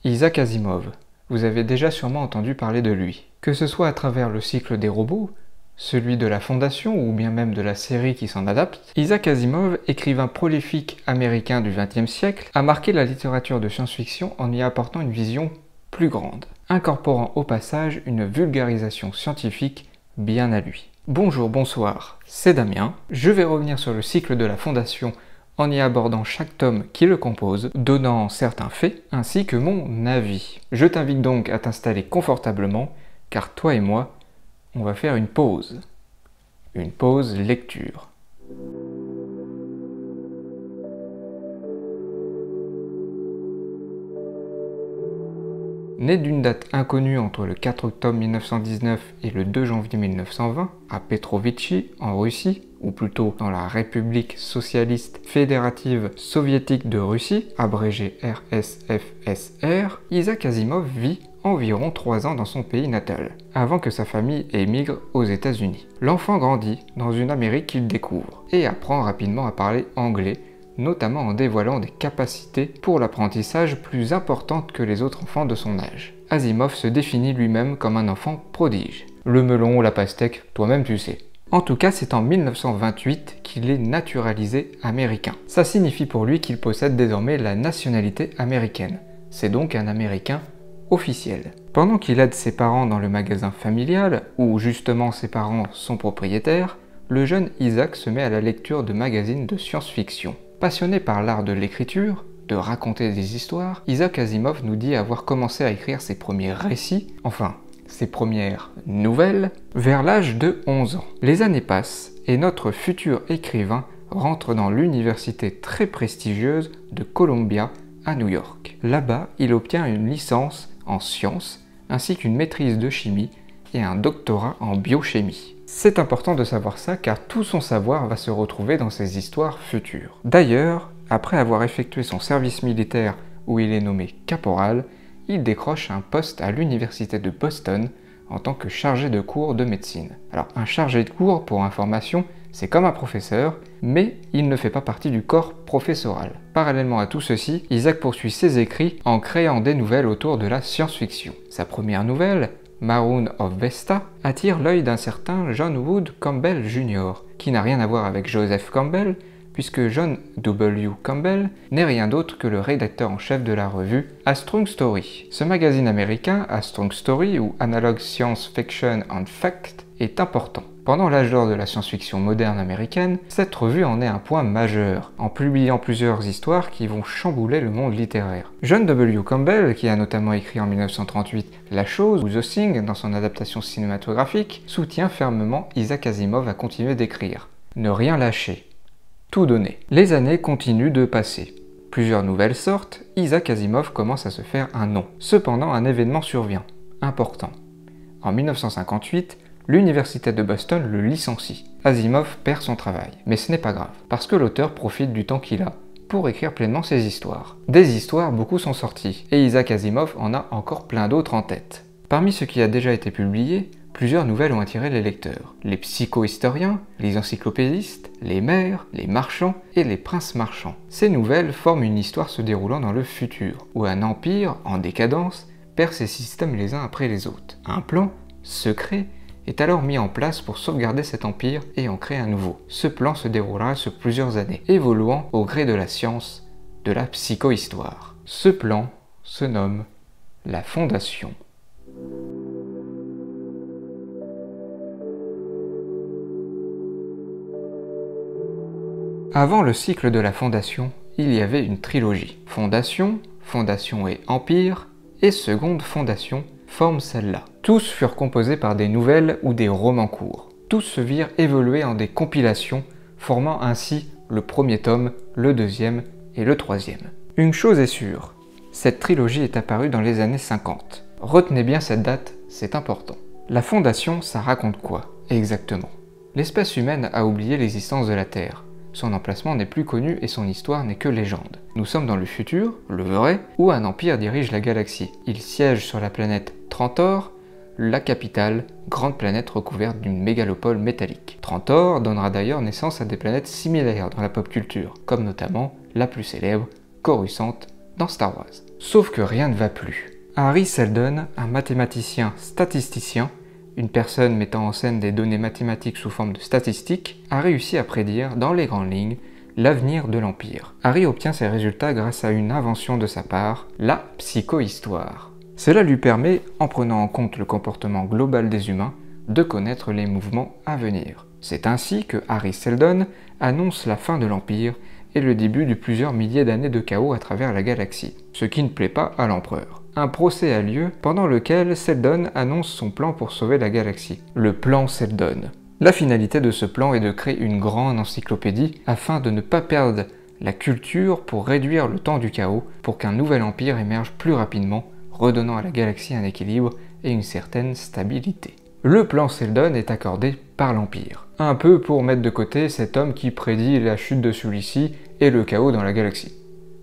Isaac Asimov. Vous avez déjà sûrement entendu parler de lui. Que ce soit à travers le cycle des robots, celui de la Fondation ou bien même de la série qui s'en adapte, Isaac Asimov, écrivain prolifique américain du XXe siècle, a marqué la littérature de science-fiction en y apportant une vision plus grande, incorporant au passage une vulgarisation scientifique bien à lui. Bonjour, bonsoir, c'est Damien. Je vais revenir sur le cycle de la Fondation en y abordant chaque tome qui le compose, donnant certains faits ainsi que mon avis. Je t'invite donc à t'installer confortablement, car toi et moi, on va faire une pause lecture. Né d'une date inconnue entre le 4 octobre 1919 et le 2 janvier 1920, à Petrovichi, en Russie, ou plutôt dans la République socialiste fédérative soviétique de Russie, abrégée RSFSR, Isaac Asimov vit environ 3 ans dans son pays natal, avant que sa famille émigre aux États-Unis. L'enfant grandit dans une Amérique qu'il découvre, et apprend rapidement à parler anglais, notamment en dévoilant des capacités pour l'apprentissage plus importantes que les autres enfants de son âge. Asimov se définit lui-même comme un enfant prodige. Le melon, la pastèque, toi-même tu sais. En tout cas, c'est en 1928 qu'il est naturalisé américain. Ça signifie pour lui qu'il possède désormais la nationalité américaine. C'est donc un Américain officiel. Pendant qu'il aide ses parents dans le magasin familial, où justement ses parents sont propriétaires, le jeune Isaac se met à la lecture de magazines de science-fiction. Passionné par l'art de l'écriture, de raconter des histoires, Isaac Asimov nous dit avoir commencé à écrire ses premiers récits, enfin, ses premières nouvelles, vers l'âge de 11 ans. Les années passent et notre futur écrivain rentre dans l'université très prestigieuse de Columbia à New York. Là-bas, il obtient une licence en sciences ainsi qu'une maîtrise de chimie et un doctorat en biochimie. C'est important de savoir ça car tout son savoir va se retrouver dans ses histoires futures. D'ailleurs, après avoir effectué son service militaire où il est nommé caporal, il décroche un poste à l'université de Boston en tant que chargé de cours de médecine. Alors un chargé de cours, pour information, c'est comme un professeur, mais il ne fait pas partie du corps professoral. Parallèlement à tout ceci, Isaac poursuit ses écrits en créant des nouvelles autour de la science-fiction. Sa première nouvelle, Maroon of Vesta, attire l'œil d'un certain John Wood Campbell Jr., qui n'a rien à voir avec Joseph Campbell, puisque John W. Campbell n'est rien d'autre que le rédacteur en chef de la revue A Strong Story. Ce magazine américain, A Strong Story, ou Analog Science Fiction and Fact, est important. Pendant l'âge d'or de la science-fiction moderne américaine, cette revue en est un point majeur, en publiant plusieurs histoires qui vont chambouler le monde littéraire. John W. Campbell, qui a notamment écrit en 1938 La Chose ou The Thing dans son adaptation cinématographique, soutient fermement Isaac Asimov à continuer d'écrire. Ne rien lâcher. Tout donner. Les années continuent de passer. Plusieurs nouvelles sortent, Isaac Asimov commence à se faire un nom. Cependant, un événement survient, important. En 1958, l'université de Boston le licencie. Asimov perd son travail, mais ce n'est pas grave, parce que l'auteur profite du temps qu'il a pour écrire pleinement ses histoires. Des histoires, beaucoup sont sorties, et Isaac Asimov en a encore plein d'autres en tête. Parmi ce qui a déjà été publié, plusieurs nouvelles ont attiré les lecteurs. Les psychohistoriens, les encyclopédistes, les maires, les marchands et les princes marchands. Ces nouvelles forment une histoire se déroulant dans le futur, où un empire, en décadence, perd ses systèmes les uns après les autres. Un plan, secret, est alors mis en place pour sauvegarder cet empire et en créer un nouveau. Ce plan se déroulera sur plusieurs années, évoluant au gré de la science, de la psychohistoire. Ce plan se nomme la Fondation. Avant le cycle de la Fondation, il y avait une trilogie. Fondation, Fondation et Empire, et Seconde Fondation forment celle-là. Tous furent composés par des nouvelles ou des romans courts. Tous se virent évoluer en des compilations, formant ainsi le premier tome, le deuxième et le troisième. Une chose est sûre, cette trilogie est apparue dans les années 50. Retenez bien cette date, c'est important. La Fondation, ça raconte quoi, exactement? L'espèce humaine a oublié l'existence de la Terre. Son emplacement n'est plus connu et son histoire n'est que légende. Nous sommes dans le futur, le vrai, où un empire dirige la galaxie. Il siège sur la planète Trantor, la capitale, grande planète recouverte d'une mégalopole métallique. Trantor donnera d'ailleurs naissance à des planètes similaires dans la pop culture, comme notamment la plus célèbre, Coruscant, dans Star Wars. Sauf que rien ne va plus. Hari Seldon, un mathématicien statisticien, une personne mettant en scène des données mathématiques sous forme de statistiques, a réussi à prédire, dans les grandes lignes, l'avenir de l'Empire. Hari obtient ses résultats grâce à une invention de sa part, la psychohistoire. Cela lui permet, en prenant en compte le comportement global des humains, de connaître les mouvements à venir. C'est ainsi que Hari Seldon annonce la fin de l'Empire et le début de plusieurs milliers d'années de chaos à travers la galaxie, ce qui ne plaît pas à l'empereur. Un procès a lieu pendant lequel Seldon annonce son plan pour sauver la galaxie, le plan Seldon. La finalité de ce plan est de créer une grande encyclopédie afin de ne pas perdre la culture pour réduire le temps du chaos pour qu'un nouvel empire émerge plus rapidement, redonnant à la galaxie un équilibre et une certaine stabilité. Le plan Seldon est accordé par l'Empire, un peu pour mettre de côté cet homme qui prédit la chute de celui-ci et le chaos dans la galaxie.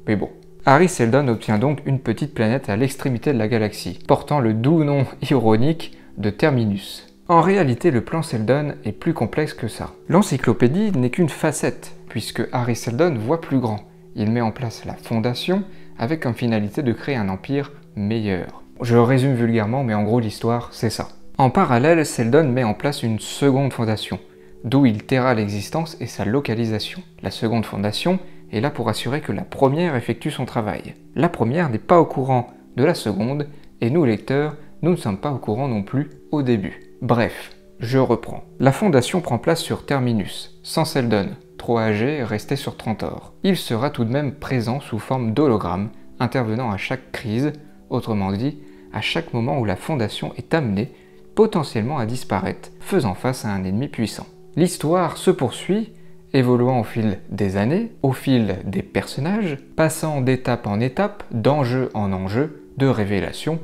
Mais bon. Hari Seldon obtient donc une petite planète à l'extrémité de la galaxie, portant le doux nom ironique de Terminus. En réalité, le plan Seldon est plus complexe que ça. L'encyclopédie n'est qu'une facette, puisque Hari Seldon voit plus grand. Il met en place la fondation, avec comme finalité de créer un empire meilleur. Je résume vulgairement, mais en gros l'histoire, c'est ça. En parallèle, Seldon met en place une seconde fondation, d'où il taira l'existence et sa localisation. La seconde fondation est là pour assurer que la première effectue son travail. La première n'est pas au courant de la seconde, et nous lecteurs, nous ne sommes pas au courant non plus au début. Bref, je reprends. La fondation prend place sur Terminus, sans Seldon, trop âgé, resté sur Trantor. Il sera tout de même présent sous forme d'hologramme, intervenant à chaque crise, autrement dit, à chaque moment où la fondation est amenée potentiellement à disparaître, faisant face à un ennemi puissant. L'histoire se poursuit, évoluant au fil des années, au fil des personnages, passant d'étape en étape, d'enjeu en enjeu, de révélation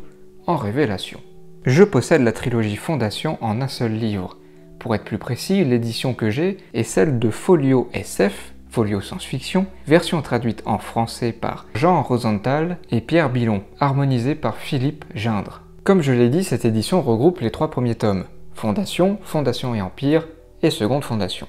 en révélation. Je possède la trilogie Fondation en un seul livre. Pour être plus précis, l'édition que j'ai est celle de Folio SF, Folio Science-Fiction, version traduite en français par Jean Rosenthal et Pierre Billon, harmonisée par Philippe Gindre. Comme je l'ai dit, cette édition regroupe les 3 premiers tomes, Fondation, Fondation et Empire, et Seconde Fondation.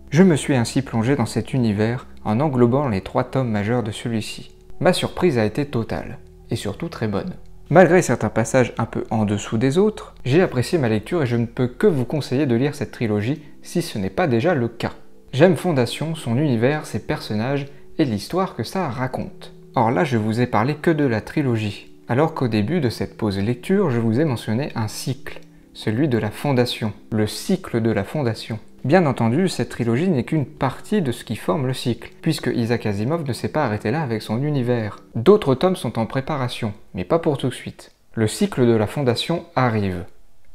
Je me suis ainsi plongé dans cet univers en englobant les 3 tomes majeurs de celui-ci. Ma surprise a été totale, et surtout très bonne. Malgré certains passages un peu en dessous des autres, j'ai apprécié ma lecture et je ne peux que vous conseiller de lire cette trilogie si ce n'est pas déjà le cas. J'aime Fondation, son univers, ses personnages et l'histoire que ça raconte. Or là, je vous ai parlé que de la trilogie, alors qu'au début de cette pause lecture, je vous ai mentionné un cycle, celui de la Fondation, le cycle de la Fondation. Bien entendu, cette trilogie n'est qu'une partie de ce qui forme le cycle, puisque Isaac Asimov ne s'est pas arrêté là avec son univers. D'autres tomes sont en préparation, mais pas pour tout de suite. Le cycle de la Fondation arrive.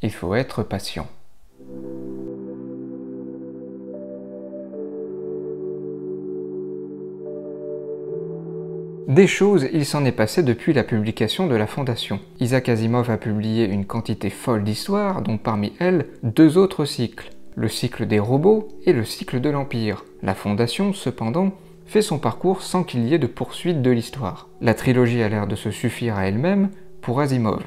Il faut être patient. Des choses, il s'en est passé depuis la publication de la Fondation. Isaac Asimov a publié une quantité folle d'histoires, dont parmi elles 2 autres cycles. Le cycle des robots et le cycle de l'Empire. La Fondation, cependant, fait son parcours sans qu'il y ait de poursuite de l'histoire. La trilogie a l'air de se suffire à elle-même pour Asimov.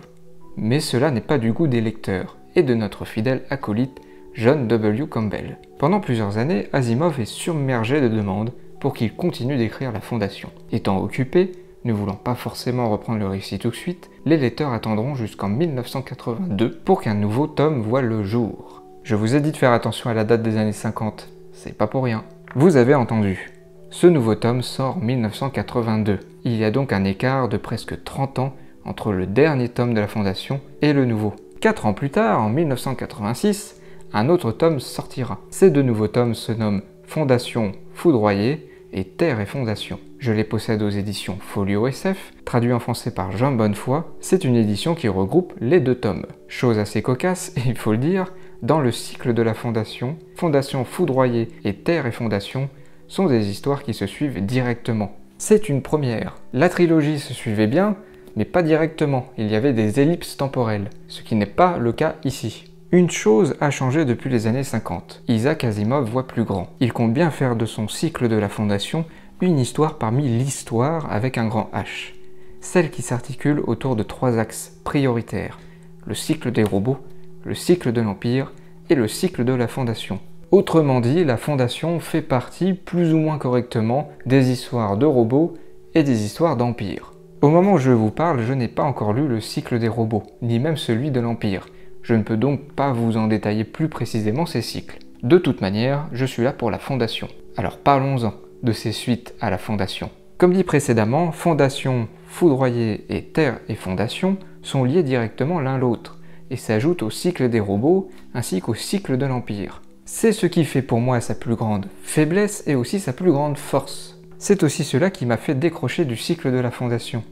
Mais cela n'est pas du goût des lecteurs, et de notre fidèle acolyte John W. Campbell. Pendant plusieurs années, Asimov est submergé de demandes pour qu'il continue d'écrire la Fondation. Étant occupé, ne voulant pas forcément reprendre le récit tout de suite, les lecteurs attendront jusqu'en 1982 pour qu'un nouveau tome voie le jour. Je vous ai dit de faire attention à la date des années 50, c'est pas pour rien. Vous avez entendu. Ce nouveau tome sort en 1982. Il y a donc un écart de presque 30 ans entre le dernier tome de la Fondation et le nouveau. 4 ans plus tard, en 1986, un autre tome sortira. Ces 2 nouveaux tomes se nomment Fondation foudroyée et Terre et Fondation. Je les possède aux éditions Folio SF, traduit en français par Jean Bonnefoy. C'est une édition qui regroupe les 2 tomes. Chose assez cocasse, et il faut le dire, dans le cycle de la Fondation, Fondation foudroyée et Terre et Fondation sont des histoires qui se suivent directement. C'est une première. La trilogie se suivait bien, mais pas directement. Il y avait des ellipses temporelles, ce qui n'est pas le cas ici. Une chose a changé depuis les années 50. Isaac Asimov voit plus grand. Il compte bien faire de son cycle de la Fondation une histoire parmi l'histoire avec un grand H. Celle qui s'articule autour de 3 axes prioritaires. Le cycle des robots, le cycle de l'Empire et le cycle de la Fondation. Autrement dit, la Fondation fait partie plus ou moins correctement des histoires de robots et des histoires d'Empire. Au moment où je vous parle, je n'ai pas encore lu le cycle des robots, ni même celui de l'Empire. Je ne peux donc pas vous en détailler plus précisément ces cycles. De toute manière, je suis là pour la Fondation. Alors parlons-en de ces suites à la Fondation. Comme dit précédemment, Fondation, Foudroyer et Terre et Fondation sont liés directement l'un l'autre et s'ajoutent au cycle des robots ainsi qu'au cycle de l'Empire. C'est ce qui fait pour moi sa plus grande faiblesse et aussi sa plus grande force. C'est aussi cela qui m'a fait décrocher du cycle de la Fondation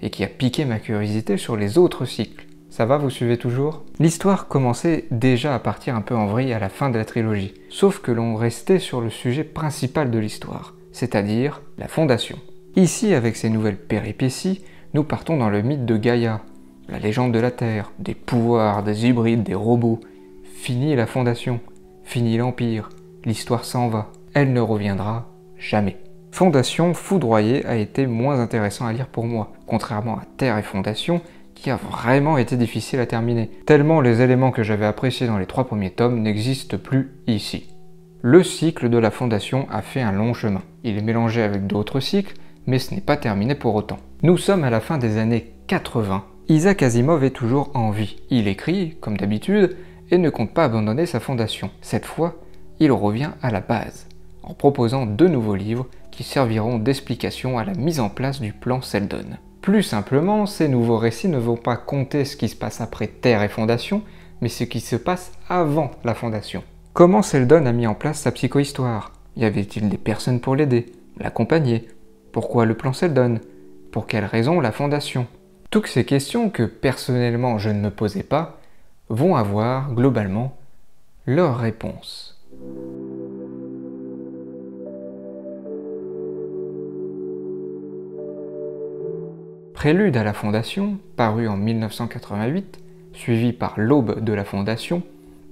et qui a piqué ma curiosité sur les autres cycles. Ça va, vous suivez toujours? L'histoire commençait déjà à partir un peu en vrille à la fin de la trilogie, sauf que l'on restait sur le sujet principal de l'histoire, c'est-à-dire la Fondation. Ici, avec ces nouvelles péripéties, nous partons dans le mythe de Gaïa, la légende de la Terre, des pouvoirs, des hybrides, des robots. Fini la Fondation, fini l'Empire, l'histoire s'en va, elle ne reviendra jamais. Fondation, Foudroyer a été moins intéressant à lire pour moi, contrairement à Terre et Fondation, qui a vraiment été difficile à terminer, tellement les éléments que j'avais appréciés dans les 3 premiers tomes n'existent plus ici. Le cycle de la Fondation a fait un long chemin. Il est mélangé avec d'autres cycles, mais ce n'est pas terminé pour autant. Nous sommes à la fin des années 80. Isaac Asimov est toujours en vie. Il écrit, comme d'habitude, et ne compte pas abandonner sa Fondation. Cette fois, il revient à la base, en proposant 2 nouveaux livres qui serviront d'explication à la mise en place du plan Seldon. Plus simplement, ces nouveaux récits ne vont pas conter ce qui se passe après Terre et Fondation, mais ce qui se passe avant la Fondation. Comment Seldon a mis en place sa psychohistoire? Y avait-il des personnes pour l'aider, l'accompagner? Pourquoi le plan Seldon? Pour quelles raisons la Fondation? Toutes ces questions que personnellement je ne me posais pas vont avoir, globalement, leur réponse. Prélude à la Fondation, paru en 1988, suivi par L'Aube de la Fondation,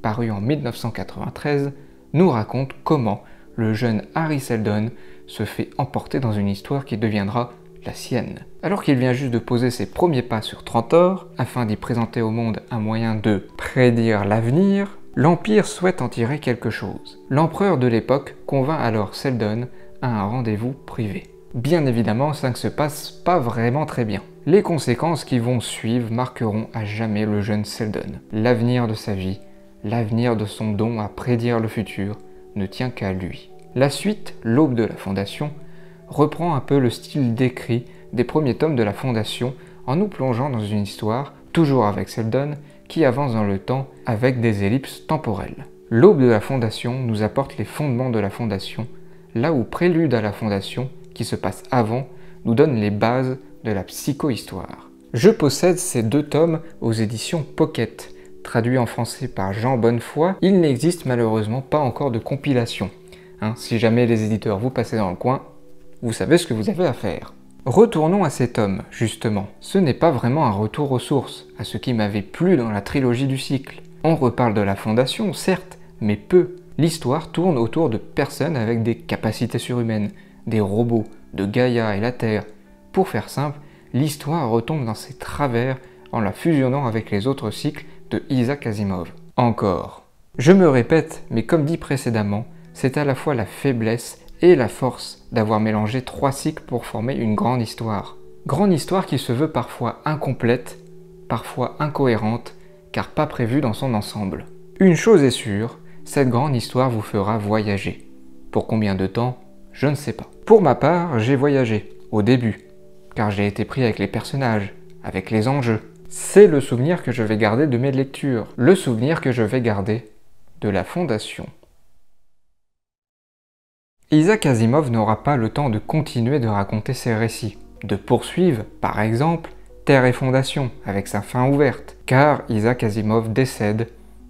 paru en 1993, nous raconte comment le jeune Hari Seldon se fait emporter dans une histoire qui deviendra la sienne. Alors qu'il vient juste de poser ses premiers pas sur Trantor, afin d'y présenter au monde un moyen de prédire l'avenir, l'Empire souhaite en tirer quelque chose. L'empereur de l'époque convainc alors Seldon à un rendez-vous privé. Bien évidemment, ça ne se passe pas vraiment très bien. Les conséquences qui vont suivre marqueront à jamais le jeune Seldon. L'avenir de sa vie, l'avenir de son don à prédire le futur, ne tient qu'à lui. La suite, L'Aube de la Fondation, reprend un peu le style décrit des premiers tomes de la Fondation en nous plongeant dans une histoire, toujours avec Seldon, qui avance dans le temps avec des ellipses temporelles. L'Aube de la Fondation nous apporte les fondements de la Fondation, là où Prélude à la Fondation, qui se passe avant, nous donne les bases de la psychohistoire. Je possède ces 2 tomes aux éditions Pocket. Traduit en français par Jean Bonnefoy, il n'existe malheureusement pas encore de compilation. Si jamais les éditeurs vous passez dans le coin, vous savez ce que vous avez à faire. Retournons à ces tomes, justement. Ce n'est pas vraiment un retour aux sources, à ce qui m'avait plu dans la trilogie du cycle. On reparle de la Fondation, certes, mais peu. L'histoire tourne autour de personnes avec des capacités surhumaines, des robots, de Gaïa et la Terre. Pour faire simple, l'histoire retombe dans ses travers en la fusionnant avec les autres cycles de Isaac Asimov. Encore. Je me répète, mais comme dit précédemment, c'est à la fois la faiblesse et la force d'avoir mélangé 3 cycles pour former une grande histoire. Grande histoire qui se veut parfois incomplète, parfois incohérente, car pas prévue dans son ensemble. Une chose est sûre, cette grande histoire vous fera voyager. Pour combien de temps? Je ne sais pas. Pour ma part, j'ai voyagé, au début, car j'ai été pris avec les personnages, avec les enjeux. C'est le souvenir que je vais garder de mes lectures, le souvenir que je vais garder de la Fondation. Isaac Asimov n'aura pas le temps de continuer de raconter ses récits, de poursuivre, par exemple, Terre et Fondation avec sa fin ouverte, car Isaac Asimov décède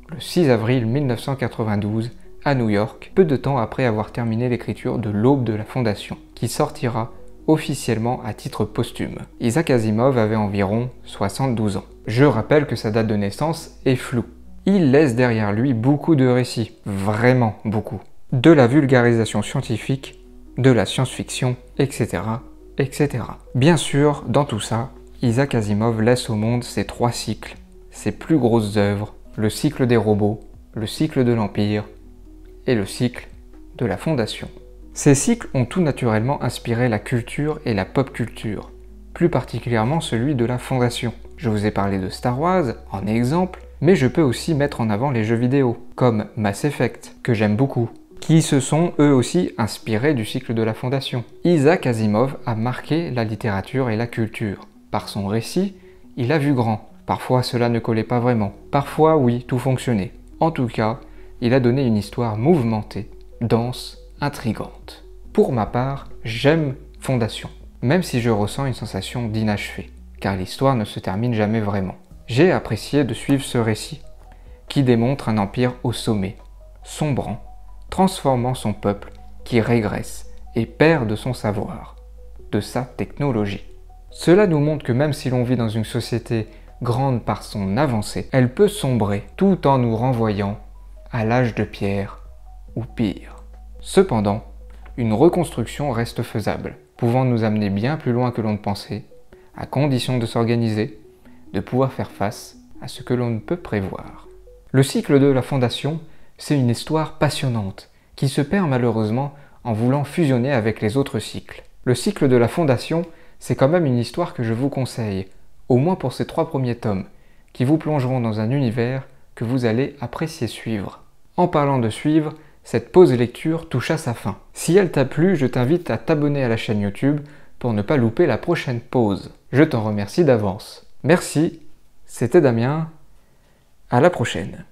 le 6 avril 1992 à New York, peu de temps après avoir terminé l'écriture de L'Aube de la Fondation, qui sortira officiellement à titre posthume. Isaac Asimov avait environ 72 ans. Je rappelle que sa date de naissance est floue. Il laisse derrière lui beaucoup de récits, vraiment beaucoup. De la vulgarisation scientifique, de la science-fiction, etc., etc. Bien sûr, dans tout ça, Isaac Asimov laisse au monde ses 3 cycles, ses plus grosses œuvres, le cycle des robots, le cycle de l'Empire et le cycle de la Fondation. Ces cycles ont tout naturellement inspiré la culture et la pop culture, plus particulièrement celui de la Fondation. Je vous ai parlé de Star Wars en exemple, mais je peux aussi mettre en avant les jeux vidéo, comme Mass Effect, que j'aime beaucoup, qui se sont eux aussi inspirés du cycle de la Fondation. Isaac Asimov a marqué la littérature et la culture. Par son récit, il a vu grand. Parfois cela ne collait pas vraiment. Parfois oui, tout fonctionnait. En tout cas, il a donné une histoire mouvementée, dense, intrigante. Pour ma part, j'aime Fondation, même si je ressens une sensation d'inachevé, car l'histoire ne se termine jamais vraiment. J'ai apprécié de suivre ce récit, qui démontre un empire au sommet, sombrant, transformant son peuple qui régresse et perd de son savoir, de sa technologie. Cela nous montre que même si l'on vit dans une société grande par son avancée, elle peut sombrer tout en nous renvoyant à l'âge de pierre ou pire. Cependant, une reconstruction reste faisable, pouvant nous amener bien plus loin que l'on ne pensait, à condition de s'organiser, de pouvoir faire face à ce que l'on ne peut prévoir. Le cycle de la Fondation, c'est une histoire passionnante, qui se perd malheureusement en voulant fusionner avec les autres cycles. Le cycle de la Fondation, c'est quand même une histoire que je vous conseille, au moins pour ces 3 premiers tomes, qui vous plongeront dans un univers que vous allez apprécier suivre. En parlant de suivre, cette pause lecture touche à sa fin. Si elle t'a plu, je t'invite à t'abonner à la chaîne YouTube pour ne pas louper la prochaine pause. Je t'en remercie d'avance. Merci, c'était Damien, à la prochaine.